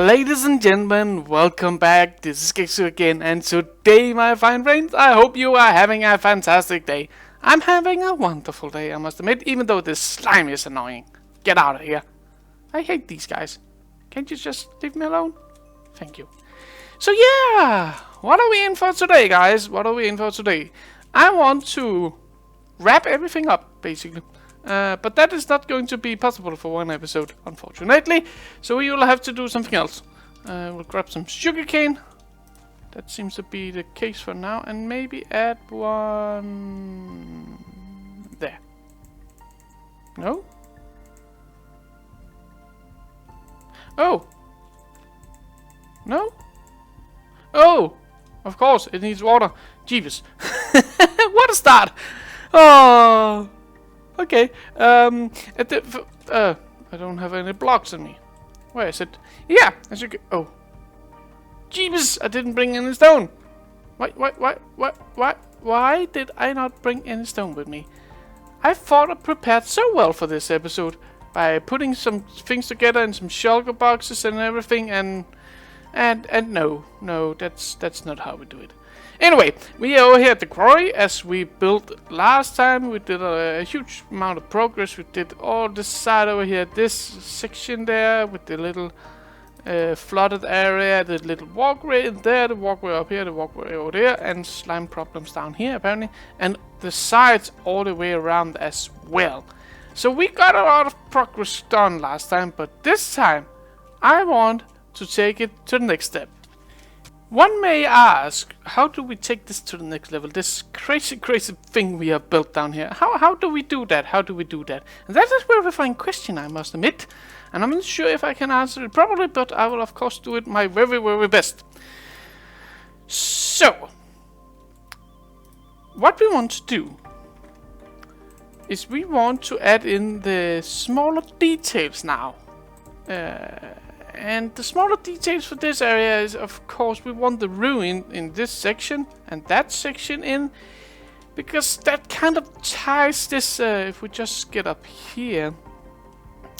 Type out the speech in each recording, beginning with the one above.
Ladies and gentlemen, welcome back. This is Keksu again, and today, my fine friends, I hope you are having a fantastic day. I'm having a wonderful day, I must admit, even though this slime is annoying. Get out of here. I hate these guys. Can't you just leave me alone? Thank you. So yeah, what are we in for today, guys? What are we in for today? I want to wrap everything up, basically. But that is not going to be possible for one episode, unfortunately. So we will have to do something else. We'll grab some sugarcane. That seems to be the case for now. And maybe add one... there. No? Oh! No? Oh! Of course, it needs water. Jeebus. What a start! Oh... Okay, I don't have any blocks on me. Where is it? Yeah, as you go. Oh. Jeebus, I didn't bring any stone. Why did I not bring any stone with me? I thought I prepared so well for this episode by putting some things together in some shulker boxes and everything, and no, that's not how we do it. Anyway, we are over here at the quarry as we built last time. We did a huge amount of progress. We did all this side over here, this section there with the little flooded area, the little walkway in there, the walkway up here, the walkway over there, and slime problems down here apparently, and the sides all the way around as well. So we got a lot of progress done last time, but this time I want to take it to the next step. One may ask, how do we take this to the next level? This crazy thing we have built down here. How do we do that? How do we do that? And that is a very fine question, I must admit. And I'm not sure if I can answer it properly, but I will of course do it my very best. So, what we want to do is we want to add in the smaller details now. And the smaller details for this area is, of course, we want the ruin in this section and that section in, because that kind of ties this, if we just get up here,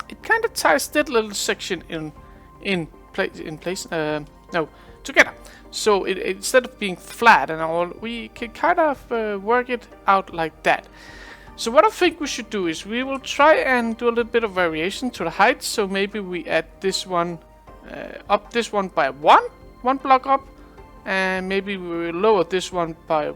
it kind of ties that little section together. So instead of being flat and all, we can kind of work it out like that. So what I think we should do is we will try and do a little bit of variation to the height. So maybe we add this one up this one by one block up, and maybe we will lower this one by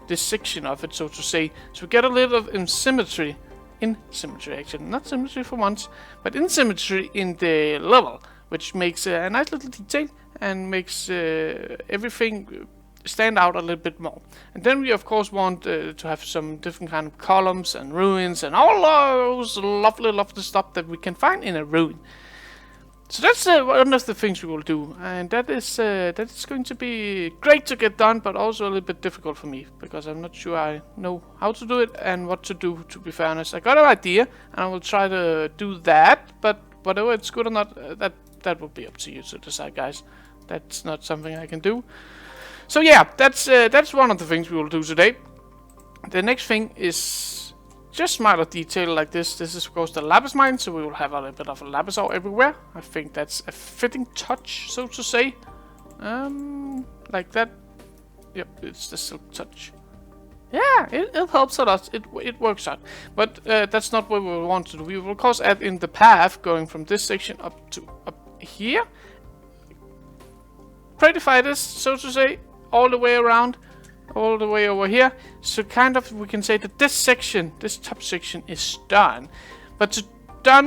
this section of it, so to say. So we get a little of asymmetry, actually, not symmetry for once, but asymmetry in the level, which makes a nice little detail and makes everything stand out a little bit more. And then we of course want to have some different kind of columns and ruins and all those lovely stuff that we can find in a ruin. So that's one of the things we will do, and that is going to be great to get done, but also a little bit difficult for me, because I'm not sure I know how to do it and what to do, to be fair honest. I got an idea, and I will try to do that, but whether it's good or not, that will be up to you to decide, guys. That's not something I can do. So yeah, that's one of the things we will do today. The next thing is just minor detail like this. This is of course the Lapse mine, so we will have a little bit of a Lapse ore everywhere. I think that's a fitting touch, so to say. Like that. Yep, it's the silk touch. Yeah, it helps a lot. It works out. But that's not what we will want to do. We will of course add in the path going from this section up here. Prettify this, so to say, all the way around, all the way over here. So kind of we can say that this section, this top section, is done. But to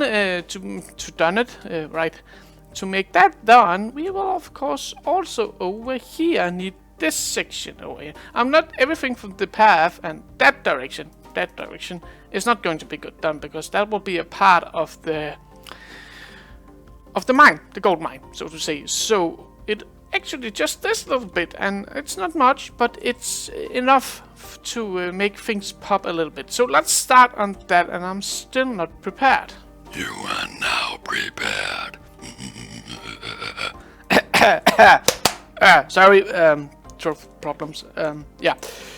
make that done, we will of course also over here need this section over here. I'm not everything from the path and that direction is not going to be good done, because that will be a part of the mine, the gold mine, so to say. So it actually just this little bit, and it's not much, but it's enough to make things pop a little bit. So let's start on that, and I'm still not prepared. You are now prepared. Sorry, throat problems. Yeah.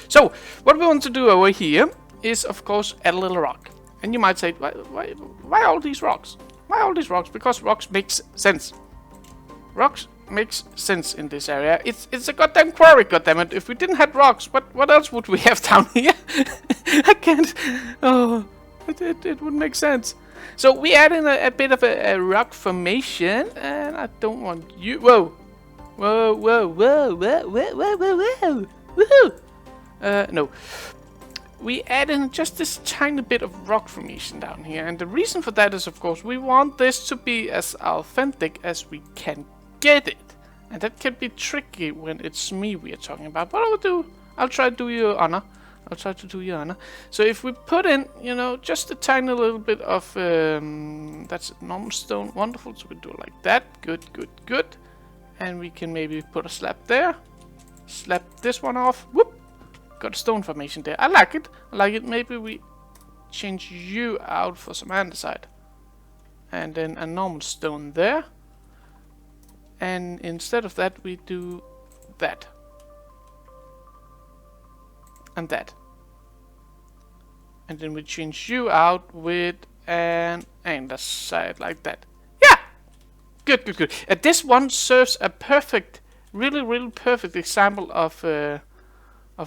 So what we want to do over here is, of course, add a little rock. And you might say, why all these rocks? Why all these rocks? Because rocks makes sense. Rocks makes sense in this area. It's a goddamn quarry, goddammit. If we didn't have rocks, what else would we have down here? I can't. Oh, it wouldn't make sense. So we add in a bit of a rock formation, and I don't want you. Whoa, whoa, whoa, whoa, whoa, whoa, whoa, whoa, whoa, woohoo! No. We add in just this tiny bit of rock formation down here, and the reason for that is, of course, we want this to be as authentic as we can get it, and that can be tricky when it's me we are talking about. But I'll try to do you honor. So if we put in, you know, just a tiny little bit of that's normal stone, wonderful. So we do it like that. Good. And we can maybe put a slab there. Slap this one off. Whoop. Got a stone formation there. I like it. Maybe we change you out for some andesite. And then a normal stone there. And instead of that, we do that. And that. And then we change you out with an andesite like that. Yeah! Good. And this one serves a perfect, really perfect example of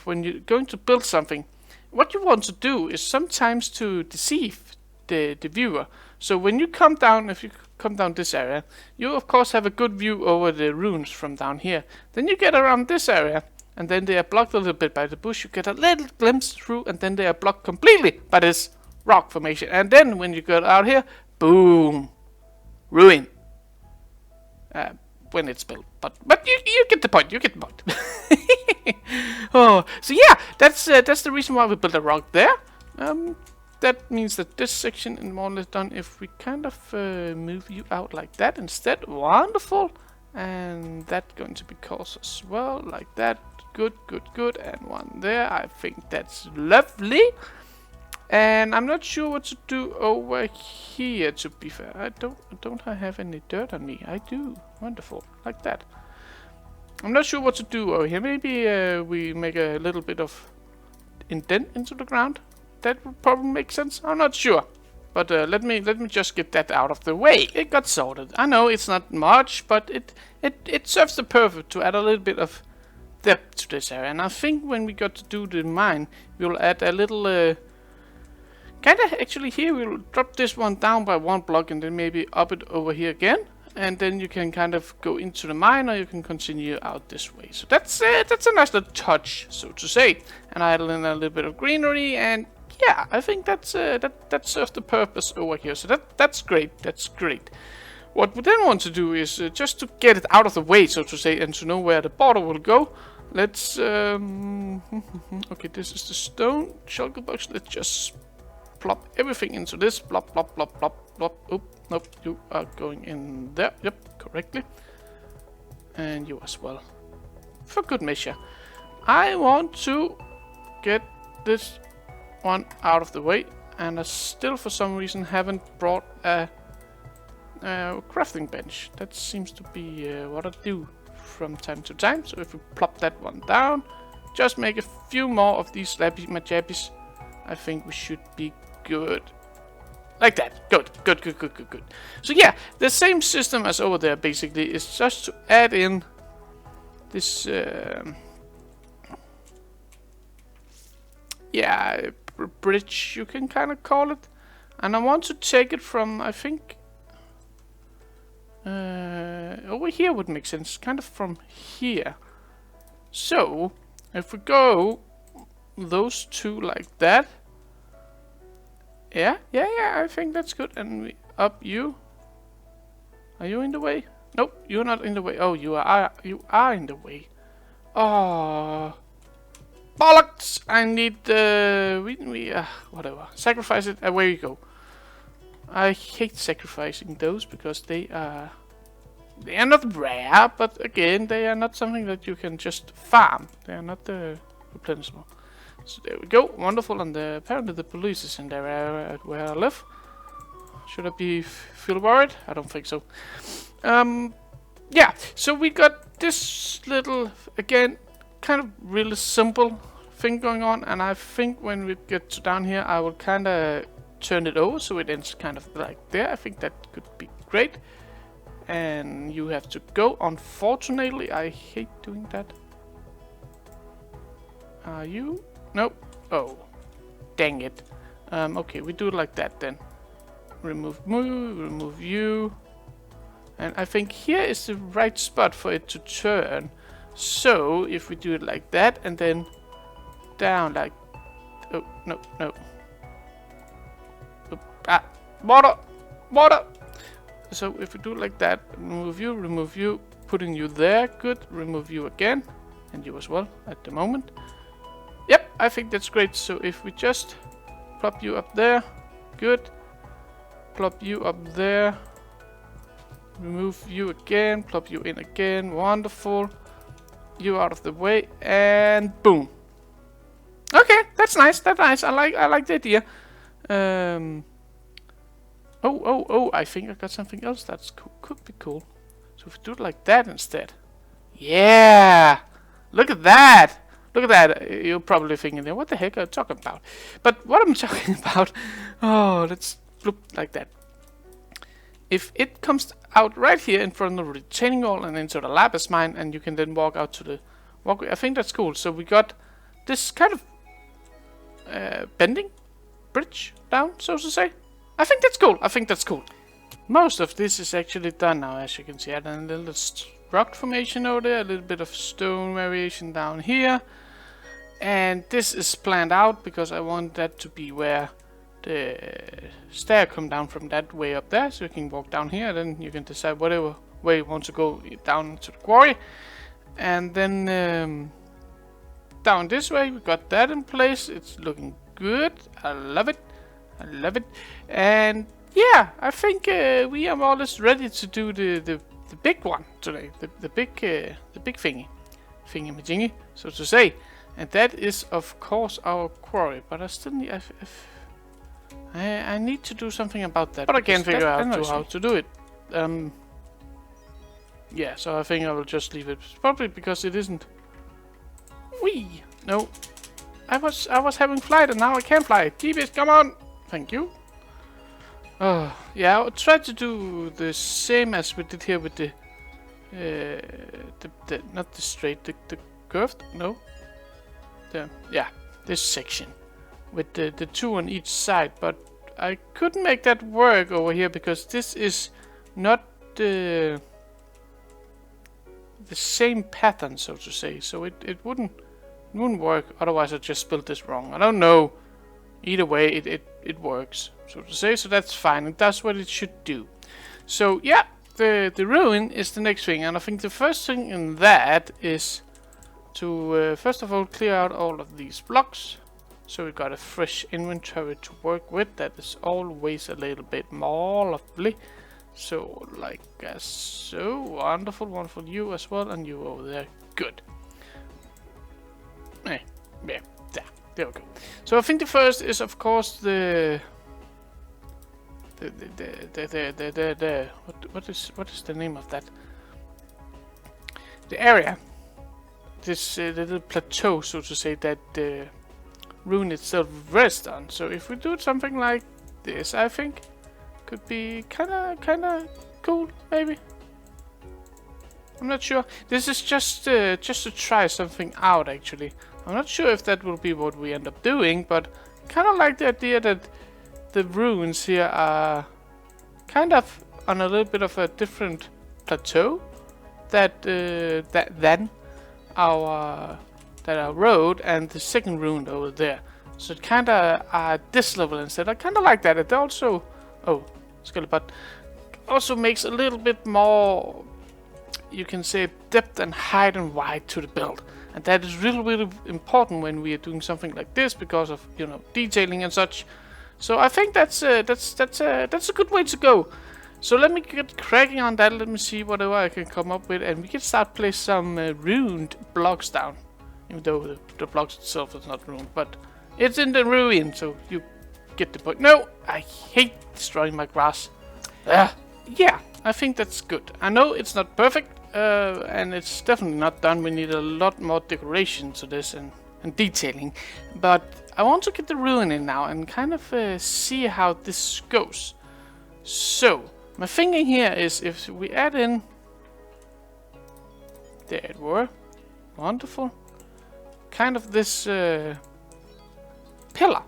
when you're going to build something. What you want to do is sometimes to deceive the viewer. So when you come down, if you come down this area, you of course have a good view over the ruins from down here. Then you get around this area, and then they are blocked a little bit by the bush. You get a little glimpse through, and then they are blocked completely by this rock formation. And then when you get out here, boom, ruin. When it's built, but you get the point. Oh, so yeah, that's the reason why we built a rock there. That means that this section is more or less done. If we kind of move you out like that instead, wonderful. And that's going to be coarse as well, like that. Good. And one there. I think that's lovely. And I'm not sure what to do over here, to be fair. Don't I have any dirt on me? I do. Wonderful. Like that. I'm not sure what to do over here. Maybe we make a little bit of indent into the ground. That would probably make sense. I'm not sure. But let me just get that out of the way. It got sorted. I know it's not much, but it serves the purpose to add a little bit of depth to this area. And I think when we got to do the mine, we'll add a little... actually here we'll drop this one down by one block and then maybe up it over here again, and then you can kind of go into the mine, or you can continue out this way. So that's a nice little touch, so to say. And I add in a little bit of greenery, and yeah, I think that serves the purpose over here. So that's great. What we then want to do is just to get it out of the way, so to say, and to know where the border will go. Let's okay, this is the stone shulker box. Let's just plop everything into this. Plop. Oop, nope, you are going in there. Yep, correctly. And you as well. For good measure. I want to get this one out of the way. And I still, for some reason, haven't brought a crafting bench. That seems to be what I do from time to time. So if we plop that one down, just make a few more of these majabis, I think we should be good. Like that. Good. So yeah, the same system as over there basically is just to add in this bridge, you can kind of call it. And I want to take it from, I think over here would make sense, kind of from here. So if we go those two like that, yeah, I think that's good. And we up you. Are you in the way? Nope, you're not in the way. Oh, you are in the way. Oh, bollocks! I need whatever. Sacrifice it. Away you go. I hate sacrificing those because they are not rare, but again, they are not something that you can just farm. They are not replenishable. So there we go, wonderful. And apparently the police is in there where I live. Should I feel worried? I don't think so. Yeah, so we got this little, again, kind of really simple thing going on. And I think when we get to down here, I will kind of turn it over so it ends kind of like there. I think that could be great. and you have to go. Unfortunately, I hate doing that. Are you? Nope. Oh, dang it. Okay, we do it like that then. Remove you. And I think here is the right spot for it to turn. So, if we do it like that, and then down like... Oh, no. Ah, water! So, if we do it like that, remove you, putting you there, good. Remove you again, and you as well, at the moment. Yep, I think that's great. So, if we just plop you up there, good. Plop you up there. Remove you again, plop you in again, wonderful. You out of the way, and boom. Okay, that's nice, that's nice. I like the idea. Oh, I think I got something else that's could be cool. So if we do it like that instead. Yeah! Look at that! Look at that. You're probably thinking, what the heck are you talking about? But what I'm talking about... Oh, let's look like that. If it comes out right here in front of the retaining wall and into the Lapse mine, and you can then walk out to the walkway, I think that's cool. So we got this kind of bending bridge down, so to say. I think that's cool. Most of this is actually done now, as you can see. I had a little rock formation over there, a little bit of stone variation down here. And this is planned out because I want that to be where the stair come down from that way up there, so you can walk down here, then you can decide whatever way you want to go down to the quarry. And then down this way, we got that in place. It's looking good. I love it. And yeah, I think we are more or less ready to do the big one today, the big thingy, so to say. And that is of course our quarry, but I still need I need to do something about that. But I can't figure out how to do it. Yeah, so I think I will just leave it. Probably because it isn't. Whee! No. I was having flight and now I can't fly. TBS, come on! Thank you. Yeah, I'll try to do the same as we did here with the not the straight, the curved, no. Yeah, this section. With the two on each side, but I couldn't make that work over here because this is not the same pattern, so to say. So it wouldn't work. Otherwise, I just built this wrong. I don't know. Either way, it works, so to say. So that's fine. It does what it should do. So yeah, the ruin is the next thing, and I think the first thing in that is to first of all clear out all of these blocks. So we got a fresh inventory to work with. That is always a little bit more lovely. So like so. Wonderful. You as well, and you over there. Good. Yeah, there we go. So I think the first is of course what is the name of that? The area. This little plateau, so to say, that ruin itself rests on. So if we do something like this, I think could be kinda cool, maybe. I'm not sure. This is just to try something out, actually. I'm not sure if that will be what we end up doing, but kind of like the idea that the ruins here are kind of on a little bit of a different plateau than our road and the second ruin over there. So it kind of at this level instead. I kind of like that. It also, skeleton, also makes a little bit more, you can say, depth and height and wide to the build. And that is really important when we are doing something like this because of, you know, detailing and such. So I think that's a good way to go. So let me get cracking on that. Let me see whatever I can come up with, and we can start place some ruined blocks down. Even though the blocks itself is not ruined, but it's in the ruin, so you get the point. No, I hate destroying my grass. Yeah, I think that's good. I know it's not perfect. And it's definitely not done. We need a lot more decoration to this and detailing. But I want to get the ruin in now and kind of see how this goes. So, My thinking here is if we add in... There it were. Wonderful. Kind of this pillar.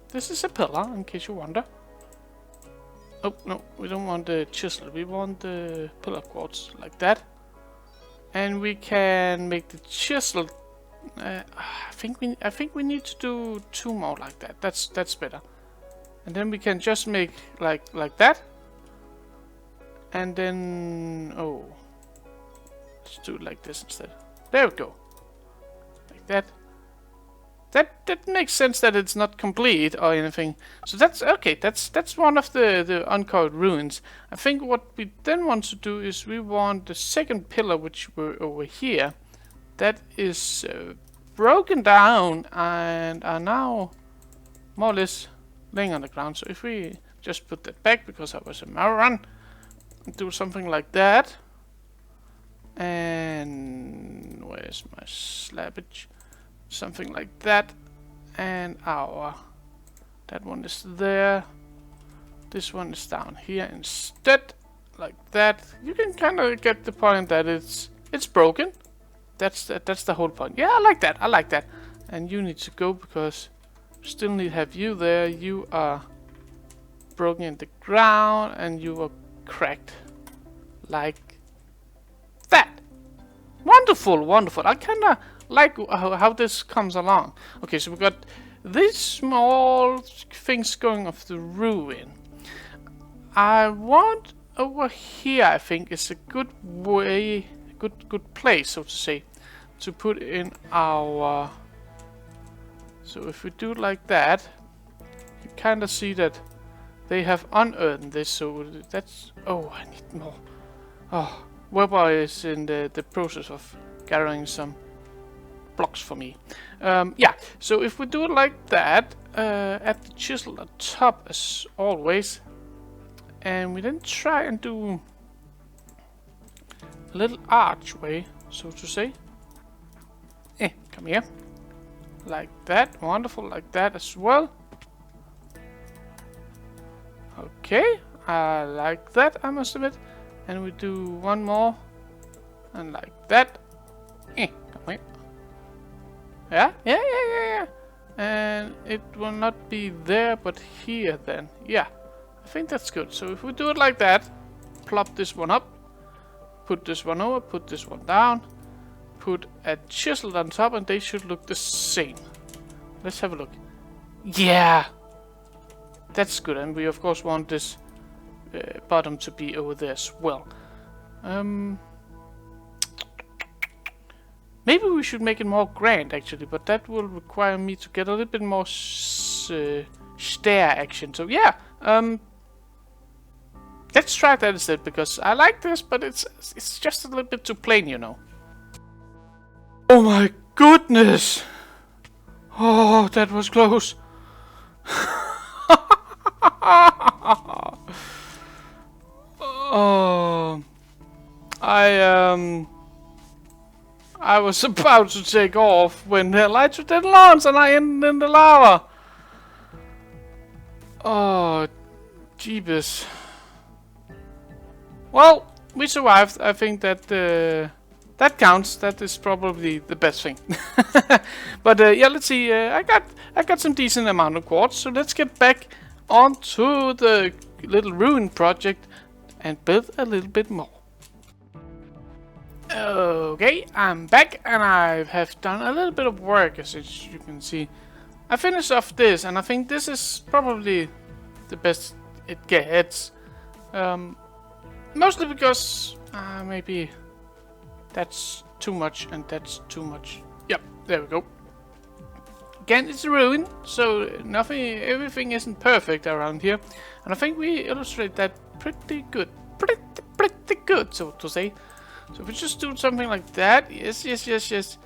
This is a pillar, in case you wonder. Oh, no, we don't want the chisel. We want the pillar quartz, like that. And we can make the chisel... I think we need to do 2 more like that. That's better. And then we can just make like that. And then... Oh. Let's do it like this instead. There we go. Like that. That makes sense that it's not complete or anything. So that's okay. That's one of the uncovered ruins. I think what we then want to do is we want the second pillar, which were over here, that is broken down and are now more or less laying on the ground. So if we just put that back because I was a moron, and do something like that. And where's my slabbage? Something like that, and that one is there. This one is down here instead, like that. You can kind of get the point that it's broken. That's the whole point. Yeah, I like that. I like that. And you need to go because still need to have you there. You are broken in the ground and you are cracked like that. Wonderful, wonderful. I kind of like how this comes along. Okay, so we got these small things going off the ruin. I want over here, I think, is a good way, good place, so to say, to put in our... So if we do like that, you kind of see that they have unearthed this, so that's... Oh, I need more. Oh, Weber is in the process of gathering some blocks for me. Yeah, so if we do it like that, add the chisel on top as always, and we then try and do a little archway, so to say. Come here. Like that, wonderful, like that as well. Okay, I like that, I must admit. And we do one more, and like that. Come here. Yeah. And it will not be there, but here then. Yeah, I think that's good. So if we do it like that, plop this one up, put this one over, put this one down, put a chisel on top, and they should look the same. Let's have a look. Yeah, that's good. And we of course want this bottom to be over there as well. Maybe we should make it more grand actually, but that will require me to get a little bit more stair action. So yeah, let's try that instead, because I like this, but it's just a little bit too plain, you know. Oh my goodness! Oh, that was close. Oh, I was about to take off when the lights didn't launch and I ended in the lava. Oh, jeebus. Well, we survived. I think that that counts. That is probably the best thing. But yeah, let's see. I got some decent amount of quartz, so let's get back onto the little ruin project and build a little bit more. Okay, I'm back and I have done a little bit of work, as you can see. I finished off this, and I think this is probably the best it gets. Mostly because maybe that's too much and that's too much. Yep, there we go. Again, it's a ruin, so everything isn't perfect around here, and I think we illustrate that pretty good, pretty good, so to say. So if we just do something like that, yes.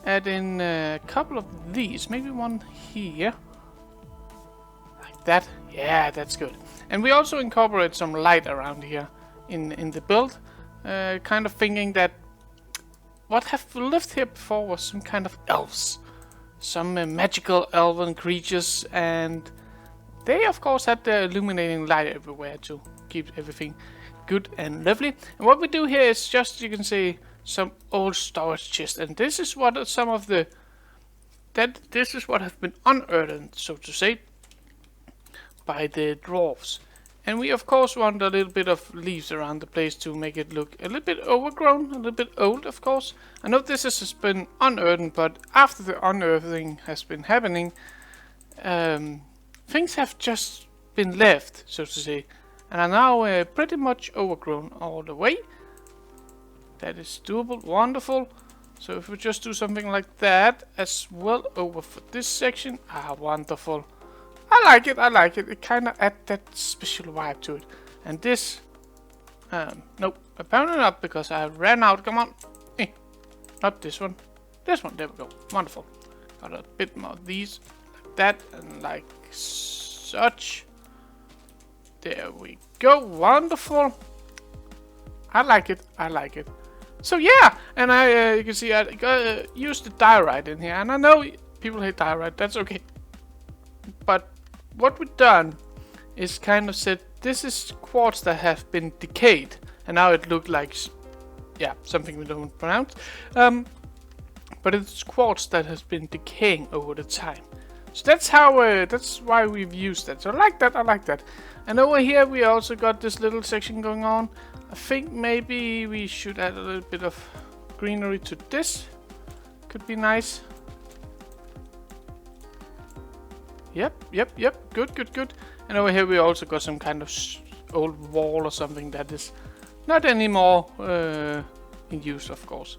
Add in a couple of these, maybe one here, like that. Yeah, that's good. And we also incorporate some light around here in the build, kind of thinking that what have lived here before was some kind of elves, some magical elven creatures, and they of course had the illuminating light everywhere to keep everything good and lovely. And what we do here is just, you can see, some old storage chest, and this is what some of the this is what have been unearthed, so to say, by the dwarves. And we of course want a little bit of leaves around the place to make it look a little bit overgrown, a little bit old, of course. I know this has been unearthed, but after the unearthing has been happening, things have just been left, so to say, and are now pretty much overgrown all the way. That is doable, wonderful. So if we just do something like that as well over for this section, wonderful. I like it, I like it. It kind of adds that special vibe to it. And this, nope, apparently not, because I ran out. Come on, not this one. This one, there we go, wonderful. Got a bit more of these, like that, and like such. There we go, wonderful. I like it, I like it. So yeah, and I, you can see I used the diorite in here, and I know people hate diorite, that's okay. But what we've done is kind of said, this is quartz that have been decayed, and now it looked like, yeah, something we don't pronounce. But it's quartz that has been decaying over the time. So that's how, that's why we've used that. So I like that, I like that. And over here we also got this little section going on. I think maybe we should add a little bit of greenery to this. Could be nice. Yep, good. And over here we also got some kind of old wall or something that is not anymore in use, of course.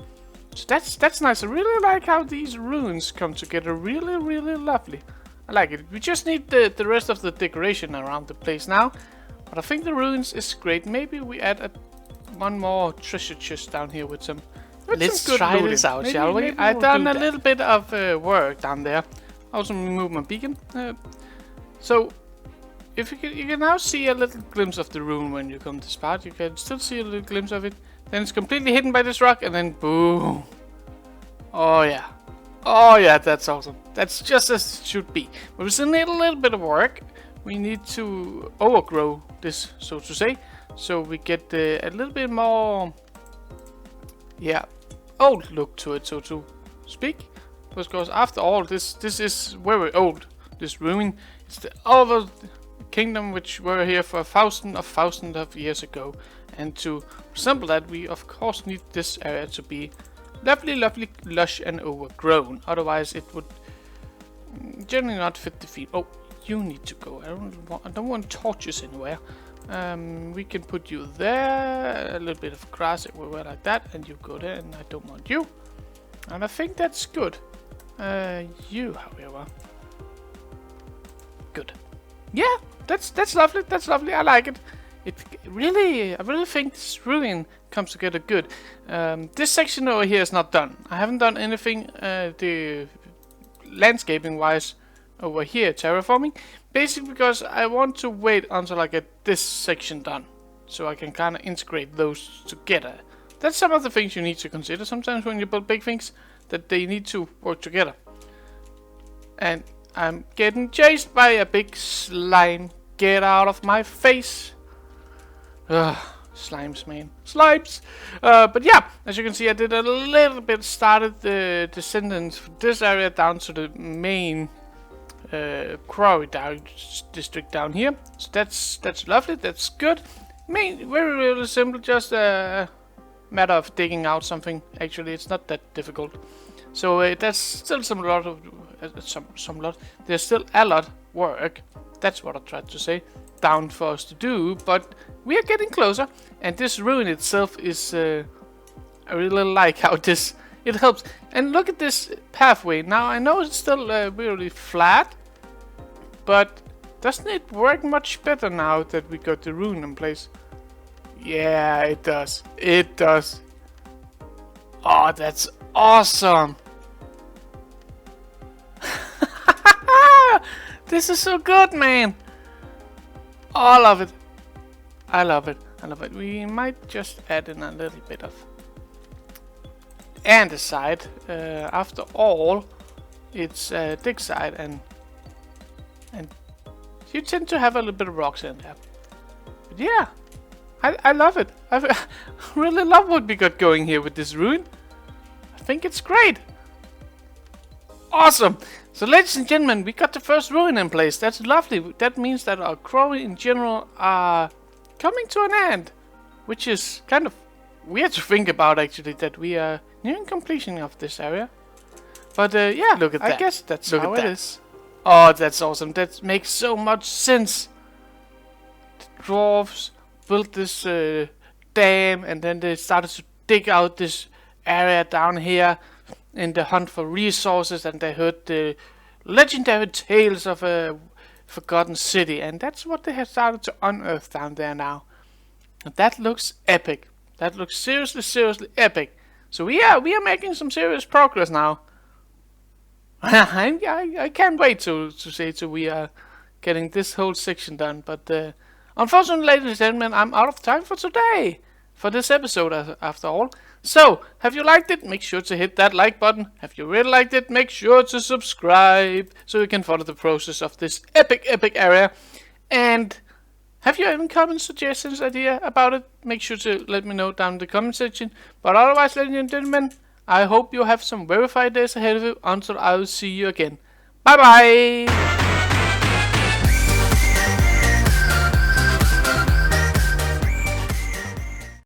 So that's nice. I really like how these ruins come together. Really lovely. I like it. We just need the rest of the decoration around the place now. But I think the ruins is great. Maybe we add one more treasure chest down here with some. Let's try this out, shall we? I've done a little bit of work down there. Also remove my beacon. So if you can now see a little glimpse of the ruin when you come to this part. You can still see a little glimpse of it. Then it's completely hidden by this rock, and then boom. Oh yeah. Oh yeah, that's awesome. That's just as it should be. But we still need a little bit of work. We need to overgrow this, so to say. So we get a little bit more, yeah, old look to it, so to speak. Because after all, this is very old. This ruin, it's the other kingdom which were here for thousands of years ago. And to resemble that, we of course need this area to be lovely, lush and overgrown. Otherwise, it would generally not fit the theme. Oh, you need to go. I don't want torches anywhere. We can put you there. A little bit of grass everywhere like that, and you go there. And I don't want you. And I think that's good. You, however, good. Yeah, that's lovely. That's lovely. I like it. I really think this ruin comes together good. This section over here is not done. I haven't done anything the landscaping wise over here, terraforming. Basically because I want to wait until I get this section done, so I can kind of integrate those together. That's some of the things you need to consider sometimes when you build big things, that they need to work together. And I'm getting chased by a big slime. Get out of my face. Ugh, slimes, man. Slimes! But yeah, as you can see, I did a little bit, started the descendants for this area down to the main quarry district down here. So that's lovely, that's good. Very really simple, just a matter of digging out something. Actually, it's not that difficult. So there's still there's still a lot work. That's what I tried to say. Down for us to do, but we are getting closer. And this ruin itself is, I really like how it helps. And look at this pathway. Now I know it's still really flat, but doesn't it work much better now that we got the ruin in place? Yeah, it does. It does. Oh, that's awesome. This is so good, man. Oh, I love it. I love it. I love it. We might just add in a little bit of andesite. After all, it's dig side and you tend to have a little bit of rocks in there. But yeah, I love it. I really love what we got going here with this ruin. I think it's great. Awesome. So ladies and gentlemen, we got the first ruin in place. That's lovely. That means that our quarry in general are coming to an end. Which is kind of weird to think about actually, that we are nearing completion of this area. But yeah, look at that. I guess that's how it is. Oh, that's awesome. That makes so much sense. The dwarves built this dam, and then they started to dig out this area down here in the hunt for resources, and they heard the legendary tales of a forgotten city, and that's what they have started to unearth down there now. And that looks epic. That looks seriously epic. So we are making some serious progress now. I can't wait to say so we are getting this whole section done, but unfortunately, ladies and gentlemen, I'm out of time for today, for this episode after all. So, have you liked it? Make sure to hit that like button. Have you really liked it? Make sure to subscribe so you can follow the process of this epic area. And have you any comments, suggestions, idea about it? Make sure to let me know down in the comment section. But otherwise, ladies and gentlemen, I hope you have some very fine days ahead of you until I will see you again. Bye bye!